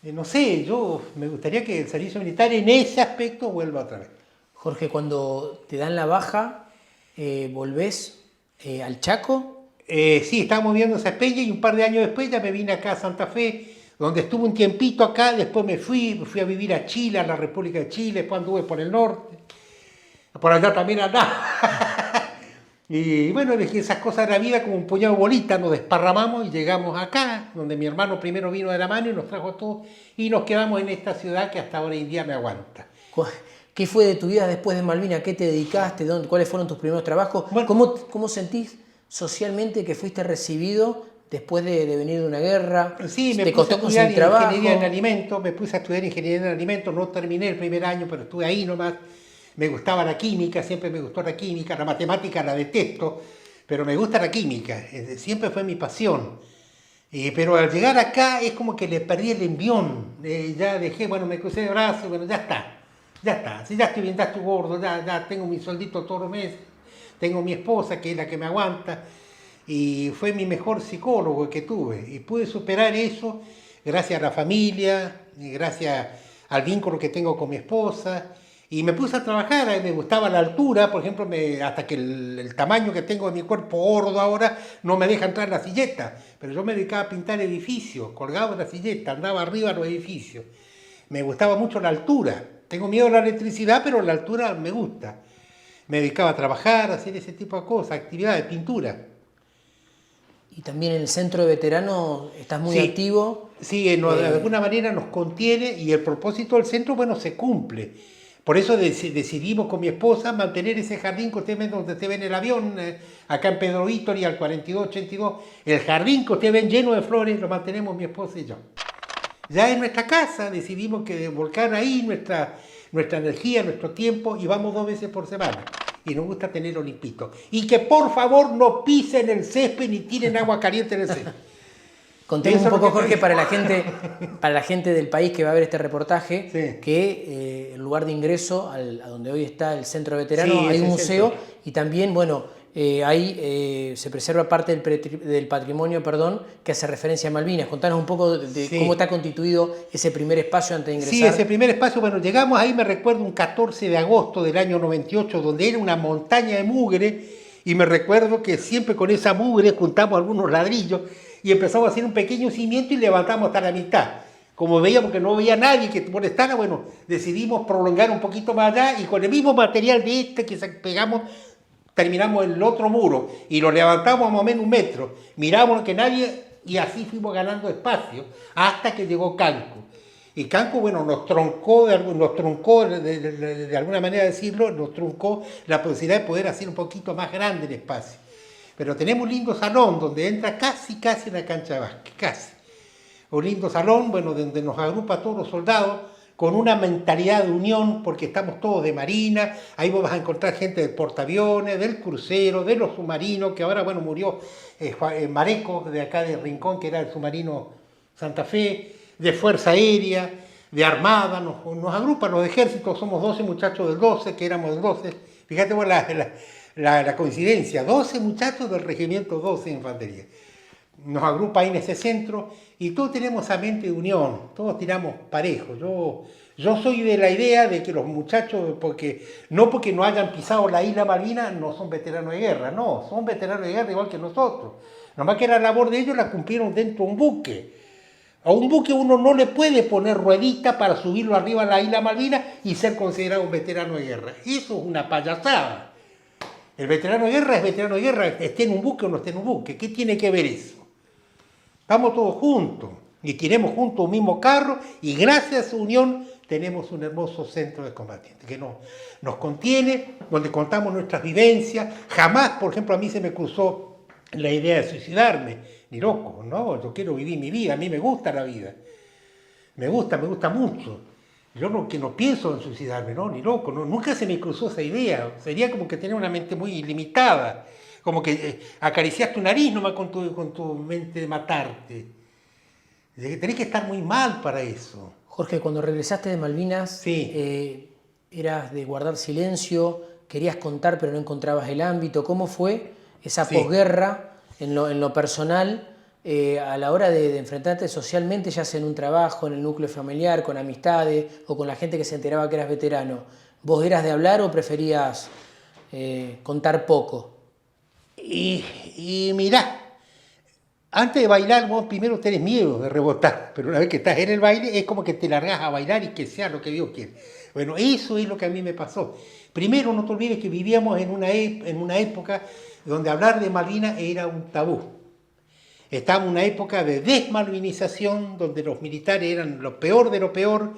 No sé, yo me gustaría que el servicio militar en ese aspecto vuelva otra vez. Jorge, cuando te dan la baja, ¿volvés al Chaco? Sí, estábamos viendo esa Espeña y un par de años después ya me vine acá a Santa Fe, donde estuve un tiempito acá, después me fui a vivir a Chile, a la República de Chile, después anduve por el norte, por allá también andaba. Y bueno, esas cosas de la vida, como un puñado de bolitas, nos desparramamos y llegamos acá, donde mi hermano primero vino de la mano y nos trajo a todos, y nos quedamos en esta ciudad que hasta ahora en día me aguanta. ¿Qué fue de tu vida después de Malvinas? ¿A qué te dedicaste? ¿Cuáles fueron tus primeros trabajos? Bueno, ¿Cómo sentís socialmente que fuiste recibido después de venir de una guerra? Sí, me ¿Te puse costó a estudiar conseguir trabajo? ingeniería en alimentos, me puse a estudiar ingeniería en alimentos, no terminé el primer año, pero estuve ahí nomás. Me gustaba la química, siempre me gustó la química, la matemática la detesto, pero me gusta la química, siempre fue mi pasión. Pero al llegar acá es como que le perdí el envión, ya dejé, bueno, me crucé de brazos, bueno, ya está, si ya estoy bien, ya estoy gordo, ya tengo mi sueldito todos los meses, tengo mi esposa que es la que me aguanta, y fue mi mejor psicólogo que tuve, y pude superar eso gracias a la familia, y gracias al vínculo que tengo con mi esposa, y me puse a trabajar, me gustaba la altura, por ejemplo, hasta que el tamaño que tengo de mi cuerpo gordo ahora no me deja entrar en la silleta, pero yo me dedicaba a pintar edificios, colgado en la silleta, andaba arriba de los edificios. Me gustaba mucho la altura, tengo miedo a la electricidad, pero la altura me gusta. Me dedicaba a trabajar, a hacer ese tipo de cosas, actividades, pintura. Y también en el centro de veteranos estás muy Sí, activo. sí, de alguna manera nos contiene y el propósito del centro, bueno, se cumple. Por eso decidimos con mi esposa mantener ese jardín que usted ve donde usted ve en el avión, acá en Pedro Vítor y al 4282. El jardín que usted ven lleno de flores lo mantenemos mi esposa y yo. Ya en nuestra casa decidimos que volcar ahí nuestra energía, nuestro tiempo y vamos 2 veces por semana. Y nos gusta tenerlo limpito. Y que por favor no pisen el césped ni tiren agua caliente en el césped. Contemos Eso un es poco, lo que Jorge, para la gente del país que va a ver este reportaje, Sí. que el lugar de ingreso a donde hoy está el centro de veteranos, Sí, hay un ese museo centro. y también, bueno, ahí se preserva parte del patrimonio, que hace referencia a Malvinas. Contanos un poco de Sí. cómo está constituido ese primer espacio antes de ingresar. Sí, ese primer espacio, bueno, llegamos ahí, me recuerdo, un 14 de agosto del año 98, donde era una montaña de mugre, y me recuerdo que siempre con esa mugre juntamos algunos ladrillos y empezamos a hacer un pequeño cimiento y levantamos hasta la mitad. Como veíamos que no había nadie que molestara, bueno, decidimos prolongar un poquito más allá y con el mismo material de este que pegamos, terminamos el otro muro y lo levantamos a más o menos 1 metro. Miramos que nadie y así fuimos ganando espacio hasta que llegó Canco. Y Canco, bueno, nos truncó, de alguna manera decirlo, nos truncó la posibilidad de poder hacer un poquito más grande el espacio. Pero tenemos un lindo salón donde entra casi la cancha de básquet, casi. Un lindo salón, bueno, donde nos agrupa a todos los soldados con una mentalidad de unión, porque estamos todos de marina, ahí vos vas a encontrar gente del portaaviones, del crucero, de los submarinos, que ahora, bueno, murió Mareco, de acá de Rincón, que era el submarino Santa Fe, de Fuerza Aérea, de Armada, nos agrupan los ejércitos, somos 12 muchachos del 12, que éramos del 12, fíjate vos la coincidencia, 12 muchachos del regimiento 12 de Infantería. Nos agrupa ahí en ese centro y todos tenemos esa mente de unión, todos tiramos parejo. Yo soy de la idea de que los muchachos, no porque no hayan pisado la isla Malvinas, no son veteranos de guerra, no, son veteranos de guerra igual que nosotros. Nomás que la labor de ellos la cumplieron dentro de un buque. A un buque uno no le puede poner ruedita para subirlo arriba a la isla Malvinas y ser considerado un veterano de guerra. Eso es una payasada. El veterano de guerra es veterano de guerra, esté en un buque o no esté en un buque. ¿Qué tiene que ver eso? Estamos todos juntos y tenemos juntos un mismo carro y gracias a su unión tenemos un hermoso centro de combatientes que nos contiene, donde contamos nuestras vivencias. Jamás, por ejemplo, a mí se me cruzó la idea de suicidarme, ni loco, no, yo quiero vivir mi vida, a mí me gusta la vida, me gusta mucho. Yo no pienso en suicidarme, no, ni loco, no, nunca se me cruzó esa idea, sería como que tener una mente muy limitada. Como que acaricias tu nariz nomás con tu mente de matarte. Tenés que estar muy mal para eso. Jorge, cuando regresaste de Malvinas, Sí. eras de guardar silencio, querías contar pero no encontrabas el ámbito. ¿Cómo fue esa Sí. posguerra en lo personal a la hora de enfrentarte socialmente, ya sea en un trabajo, en el núcleo familiar, con amistades o con la gente que se enteraba que eras veterano? ¿Vos eras de hablar o preferías contar poco? Y mirá, antes de bailar vos primero tenés miedo de rebotar, pero una vez que estás en el baile es como que te largás a bailar y que sea lo que Dios quiere. Bueno, eso es lo que a mí me pasó. Primero, no te olvides que vivíamos en una época donde hablar de Malvinas era un tabú. Estábamos en una época de desmalvinización, donde los militares eran lo peor de lo peor.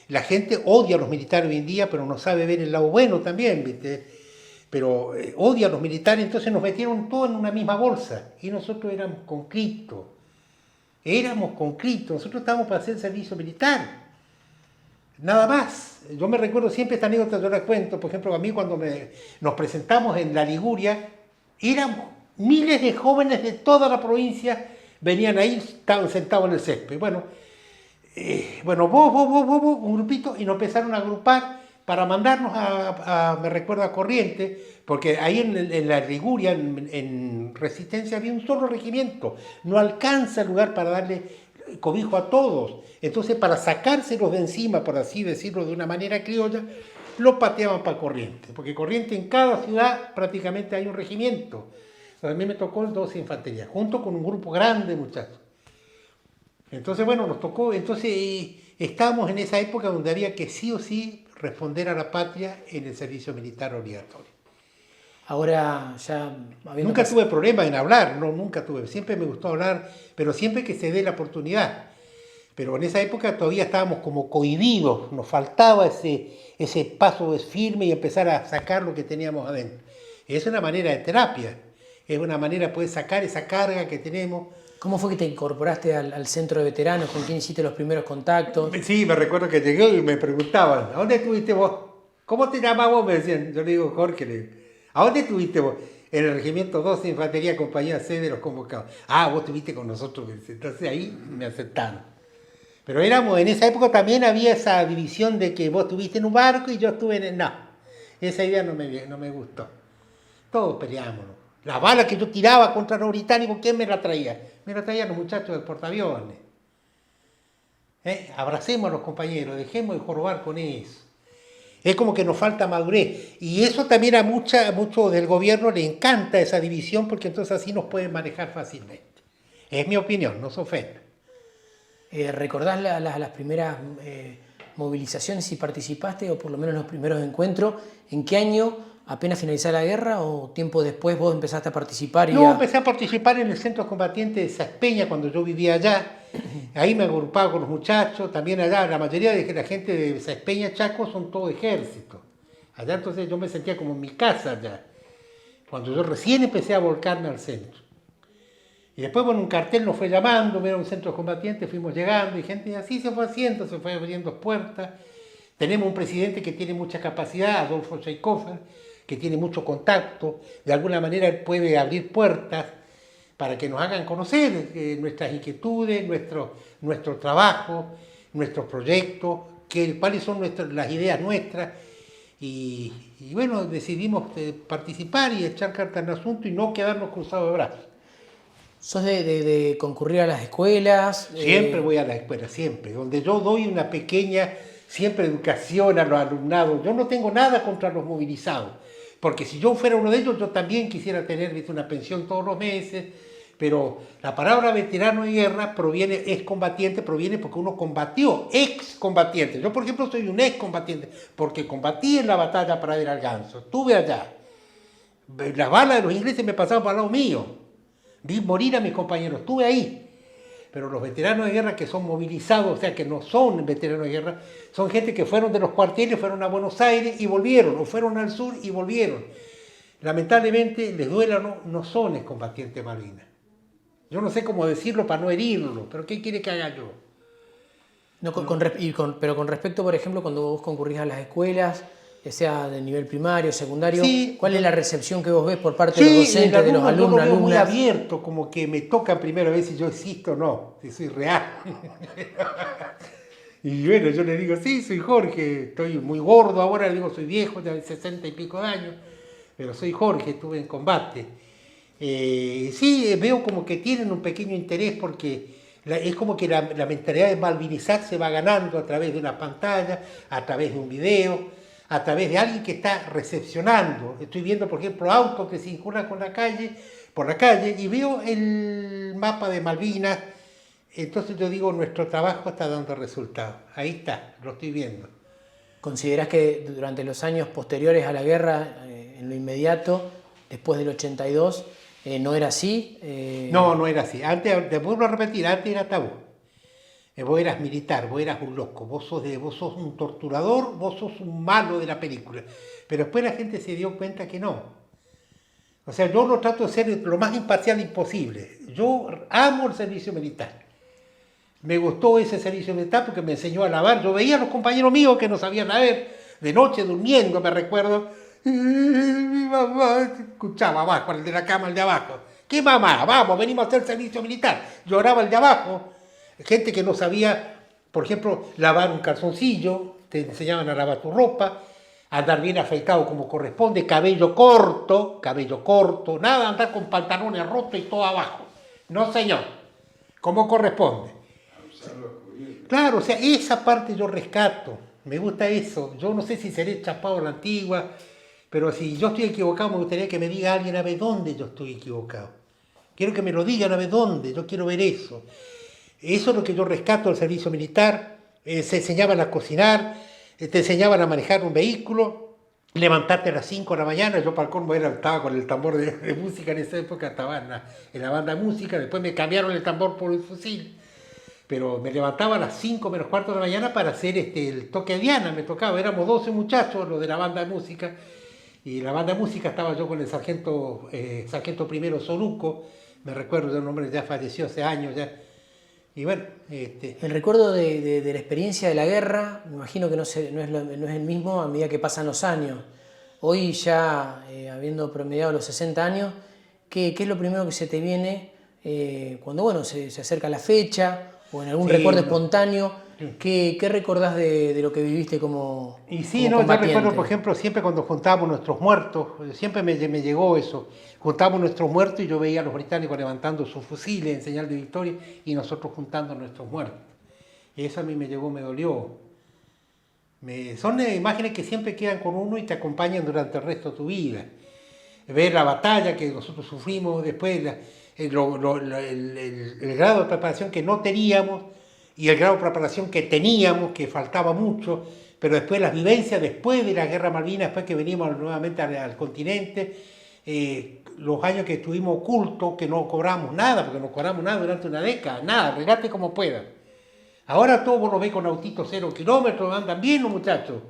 La gente odia a los militares hoy en día, pero no sabe ver el lado bueno también, ¿viste? pero odia a los militares, entonces nos metieron todos en una misma bolsa y nosotros éramos conscriptos, nosotros estábamos para hacer servicio militar, nada más. Yo me recuerdo siempre esta anécdota, yo la cuento, por ejemplo, a mí cuando nos presentamos en la Liguria, éramos miles de jóvenes de toda la provincia, venían ahí, estaban sentados en el césped. Bueno, vos, un grupito, y nos empezaron a agrupar para mandarnos me recuerdo, a Corrientes, porque ahí en la Liguria, en Resistencia, había un solo regimiento. No alcanza el lugar para darle cobijo a todos. Entonces, para sacárselos de encima, por así decirlo de una manera criolla, lo pateaban para Corrientes, porque Corrientes en cada ciudad prácticamente hay un regimiento. A mí me tocó el 12 Infantería, junto con un grupo grande de muchachos. Entonces, bueno, nos tocó, entonces estábamos en esa época donde había que sí o sí responder a la patria en el servicio militar obligatorio. Ahora ya... Nunca tuve problema en hablar, no, nunca tuve, siempre me gustó hablar, pero siempre que se dé la oportunidad. Pero en esa época todavía estábamos como cohibidos, nos faltaba ese paso firme y empezar a sacar lo que teníamos adentro. Es una manera de terapia, es una manera de poder sacar esa carga que tenemos. ¿Cómo fue que te incorporaste al centro de veteranos? ¿Con quién hiciste los primeros contactos? Sí, me recuerdo que llegué y me preguntaban, ¿a dónde estuviste vos? ¿Cómo te llamás vos? Me decían, yo le digo Jorge, le digo, ¿a dónde estuviste vos? En el regimiento 12 Infantería, compañía C de los convocados. Ah, vos estuviste con nosotros, entonces ahí me aceptaron. Pero en esa época también había esa división de que vos estuviste en un barco y yo estuve en el... No, esa idea no me gustó. Todos peleámonos. Las balas que yo tiraba contra los británicos, ¿quién me la traía? Me la traían los muchachos del portaaviones. Abracemos a los compañeros, dejemos de jorobar con eso. Es como que nos falta madurez. Y eso también a mucho del gobierno le encanta esa división, porque entonces así nos pueden manejar fácilmente. Es mi opinión, no se ofenda. ¿Recordás las primeras movilizaciones si participaste, o por lo menos los primeros encuentros? ¿En qué año, apenas finalizada la guerra, o tiempo después vos empezaste a participar? Empecé a participar en el centro combatiente de Saspeña cuando yo vivía allá. Ahí me agrupaba con los muchachos, también allá la mayoría de la gente de Saspeña, Chaco, son todo ejército. Allá entonces yo me sentía como en mi casa allá, cuando yo recién empecé a volcarme al centro. Y después, bueno, un cartel nos fue llamando, era un centro combatiente, fuimos llegando y gente así se fue haciendo, se fue abriendo puertas. Tenemos un presidente que tiene mucha capacidad, Adolfo Scheikofer, que tiene mucho contacto, de alguna manera él puede abrir puertas para que nos hagan conocer nuestras inquietudes, nuestro trabajo, nuestros proyectos, cuáles son las ideas nuestras. Y bueno, decidimos participar y echar cartas en el asunto y no quedarnos cruzados de brazos. ¿Sos de concurrir a las escuelas? Siempre voy a las escuelas, siempre. Donde yo doy una pequeña, siempre educación a los alumnados. Yo no tengo nada contra los movilizados, porque si yo fuera uno de ellos, yo también quisiera tener una pensión todos los meses, pero la palabra veterano de guerra excombatiente proviene porque uno combatió, excombatiente. Yo, por ejemplo, soy un excombatiente, porque combatí en la batalla para ir al Ganso, estuve allá. Las balas de los ingleses me pasaban por al lado mío. Vi morir a mis compañeros, estuve ahí. Pero los veteranos de guerra que son movilizados, o sea, que no son veteranos de guerra, son gente que fueron de los cuarteles, fueron a Buenos Aires y volvieron, o fueron al sur y volvieron. Lamentablemente, les duela o no, no son excombatientes Malvinas. Yo no sé cómo decirlo para no herirlo, pero ¿qué quiere que haga yo? No, pero con respecto, por ejemplo, cuando vos concurrís a las escuelas, ya sea de nivel primario, secundario, sí, ¿cuál es la recepción que vos ves por parte de los docentes, de los alumnos, alumnas? Muy abierto, como que me toca primero a ver si yo existo o no, si soy real. Y bueno, yo le digo, sí, soy Jorge, estoy muy gordo ahora, le digo, soy viejo, de 60 y pico de años, pero soy Jorge, estuve en combate. Sí, veo como que tienen un pequeño interés porque es como que la mentalidad de malvinizar se va ganando a través de una pantalla, a través de un video, a través de alguien que está recepcionando. Estoy viendo, por ejemplo, autos que circulan por la calle y veo el mapa de Malvinas. Entonces yo digo, nuestro trabajo está dando resultados. Ahí está, lo estoy viendo. ¿Considerás que durante los años posteriores a la guerra, en lo inmediato, después del 82, no era así? No era así. Antes, te vuelvo a repetir, antes era tabú. Vos eras militar, vos eras un loco, vos sos un torturador, vos sos un malo de la película. Pero después la gente se dio cuenta que no. O sea, yo lo trato de ser lo más imparcial imposible. Yo amo el servicio militar. Me gustó ese servicio militar porque me enseñó a lavar. Yo veía a los compañeros míos que no sabían lavar, de noche durmiendo, me recuerdo. Mi mamá escuchaba abajo, el de la cama, el de abajo. ¿Qué mamá? Vamos, venimos a hacer servicio militar. Lloraba el de abajo. Gente que no sabía, por ejemplo, lavar un calzoncillo, te enseñaban a lavar tu ropa, andar bien afeitado como corresponde, cabello corto, nada de andar con pantalones rotos y todo abajo. No, señor, como corresponde. Claro, o sea, esa parte yo rescato, me gusta eso. Yo no sé si seré chapado a la antigua, pero si yo estoy equivocado, me gustaría que me diga alguien a ver dónde yo estoy equivocado. Quiero que me lo digan a ver dónde, yo quiero ver eso. Eso es lo que yo rescato del servicio militar. Se enseñaban a cocinar, te enseñaban a manejar un vehículo, levantarte a las 5 de la mañana. Yo para el colmo estaba con el tambor de música en esa época, estaba en la banda de música, después me cambiaron el tambor por el fusil. Pero me levantaba a las 5 menos cuarto de la mañana para hacer el toque de Diana, me tocaba, éramos 12 muchachos, los de la banda de música, y la banda de música estaba yo con el sargento primero Soruco, me recuerdo de un hombre que ya falleció hace años ya, y bueno. El recuerdo de la experiencia de la guerra, me imagino que no es el mismo a medida que pasan los años. Hoy ya, habiendo promediado los 60 años, ¿qué es lo primero que se te viene cuando bueno, se acerca la fecha o en algún recuerdo espontáneo? ¿Qué recordás de lo que viviste como Y sí, como no, yo combatiente? recuerdo, por ejemplo, siempre cuando juntábamos nuestros muertos, siempre me llegó eso, juntábamos nuestros muertos y yo veía a los británicos levantando sus fusiles en señal de victoria y nosotros juntando nuestros muertos. Y eso a mí me llegó, me dolió. Son imágenes que siempre quedan con uno y te acompañan durante el resto de tu vida. Ver la batalla que nosotros sufrimos, después el grado de preparación que no teníamos y el grado de preparación que teníamos, que faltaba mucho, pero después las vivencias después de la Guerra Malvinas, después que venimos nuevamente al continente, los años que estuvimos ocultos, que no cobramos nada, porque no cobramos nada durante una década, nada, regate como puedan. Ahora todos vos lo ves con autitos 0 kilómetros, andan bien los muchachos.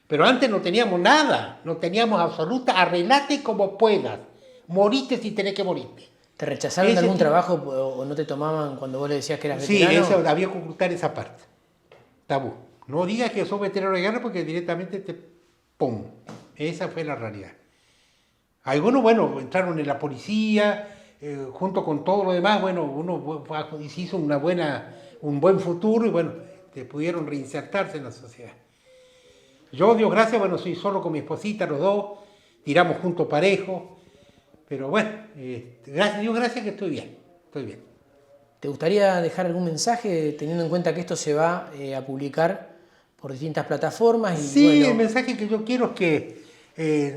Pero antes no teníamos nada, no teníamos absoluta, arreglate como puedas, moriste si tenés que morirte. ¿Te rechazaron de algún trabajo o no te tomaban cuando vos le decías que eras veterano? Sí, eso, había que ocultar esa parte, tabú. No digas que sos veterano de guerra porque directamente ¡pum! Esa fue la realidad. Algunos, bueno, entraron en la policía, junto con todo lo demás, bueno, uno hizo un buen futuro y bueno, te pudieron reinsertarse en la sociedad. Yo, Dios gracias, bueno, soy solo con mi esposita, los dos, tiramos juntos parejo, pero bueno, Dios gracias que estoy bien. ¿Te gustaría dejar algún mensaje teniendo en cuenta que esto se va a publicar por distintas plataformas? Y, sí, bueno, el mensaje que yo quiero es que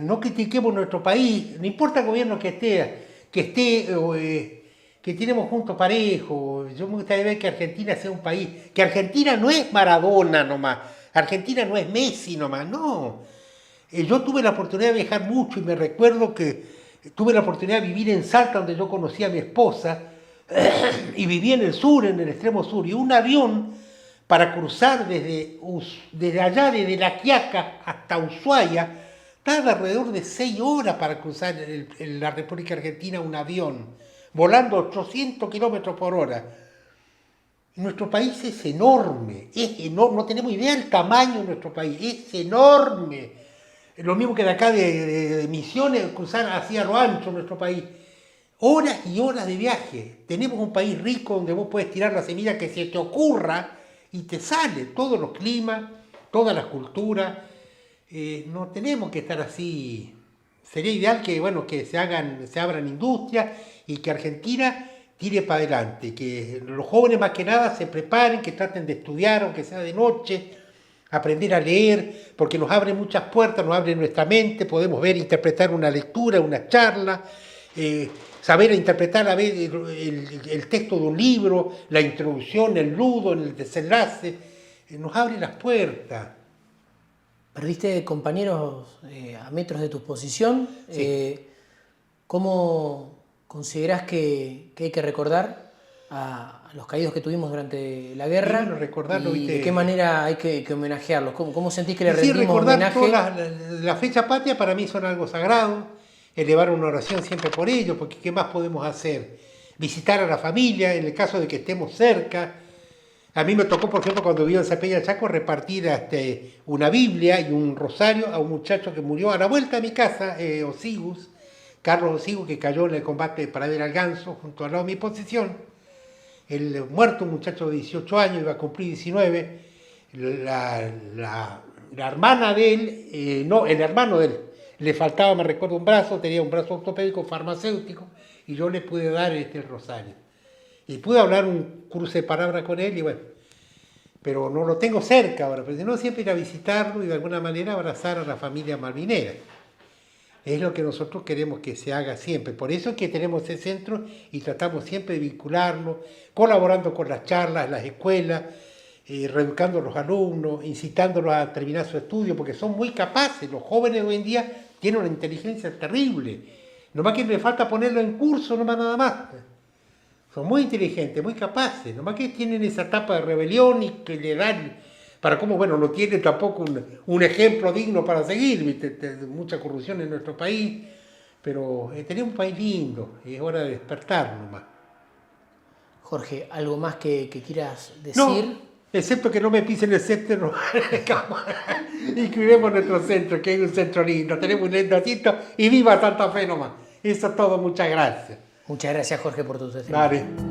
no critiquemos nuestro país, no importa el gobierno que tenemos juntos parejo. Yo me gustaría ver que Argentina sea un país, que Argentina no es Maradona nomás, Argentina no es Messi nomás, no. Yo tuve la oportunidad de viajar mucho y me recuerdo que tuve la oportunidad de vivir en Salta, donde yo conocí a mi esposa, y viví en el sur, en el extremo sur, y un avión para cruzar desde allá, desde La Quiaca hasta Ushuaia, tarda alrededor de 6 horas para cruzar en la República Argentina un avión, volando 800 kilómetros por hora. Nuestro país es enorme, no tenemos idea del tamaño de nuestro país, es enorme. Lo mismo que de acá de Misiones, cruzar hacia lo ancho nuestro país. Horas y horas de viaje. Tenemos un país rico donde vos puedes tirar la semilla que se te ocurra y te sale todos los climas, todas las culturas. No tenemos que estar así. Sería ideal que, bueno, que se abran industrias y que Argentina tire para adelante, que los jóvenes más que nada se preparen, que traten de estudiar, aunque sea de noche, aprender a leer, porque nos abre muchas puertas, nos abre nuestra mente, podemos ver, interpretar una lectura, una charla, saber interpretar a ver el texto de un libro, la introducción, el nudo, el desenlace, nos abre las puertas. Perdiste compañeros a metros de tu posición. Sí. ¿Cómo considerás que hay que recordar a los caídos que tuvimos durante la guerra. Bueno, recordarlo, y ¿viste? de qué manera hay que homenajearlos. ¿Cómo sentís que le Sí, rendimos recordar homenaje? todas la fecha patria para mí son algo sagrado, elevar una oración siempre por ellos, porque ¿qué más podemos hacer? Visitar a la familia, en el caso de que estemos cerca. A mí me tocó, por ejemplo, cuando vivo en Zapella Chaco, repartir una Biblia y un rosario a un muchacho que murió a la vuelta de mi casa, Osigus, Carlos Osigus, que cayó en el combate de Pradera al Ganso, junto al lado de mi posición. El muerto, un muchacho de 18 años, iba a cumplir 19. La hermana de él, no, el hermano de él, le faltaba, me recuerdo, un brazo, tenía un brazo ortopédico farmacéutico, y yo le pude dar el rosario. Y pude hablar un cruce de palabras con él, y bueno, pero no lo tengo cerca ahora, pero si no, siempre ir a visitarlo y de alguna manera abrazar a la familia malvinera. Es lo que nosotros queremos que se haga siempre. Por eso es que tenemos ese centro y tratamos siempre de vincularnos, colaborando con las charlas, las escuelas, reeducando a los alumnos, incitándolos a terminar su estudio, porque son muy capaces. Los jóvenes hoy en día tienen una inteligencia terrible. Nomás que les falta ponerlo en curso, nomás nada más. Son muy inteligentes, muy capaces. Nomás que tienen esa etapa de rebelión y que le dan, para cómo, bueno, no tienen tampoco un ejemplo digno para seguir, ¿viste? Mucha corrupción en nuestro país, pero tenemos un país lindo y es hora de despertar nomás. Jorge, ¿algo más que quieras decir? No, excepto que no me pisen el césped y cuidemos nuestro centro, que hay un centro lindo, tenemos un lindo sitio y viva Santa Fe nomás. Eso es todo, muchas gracias. Muchas gracias, Jorge, por tu testimonio. Vale.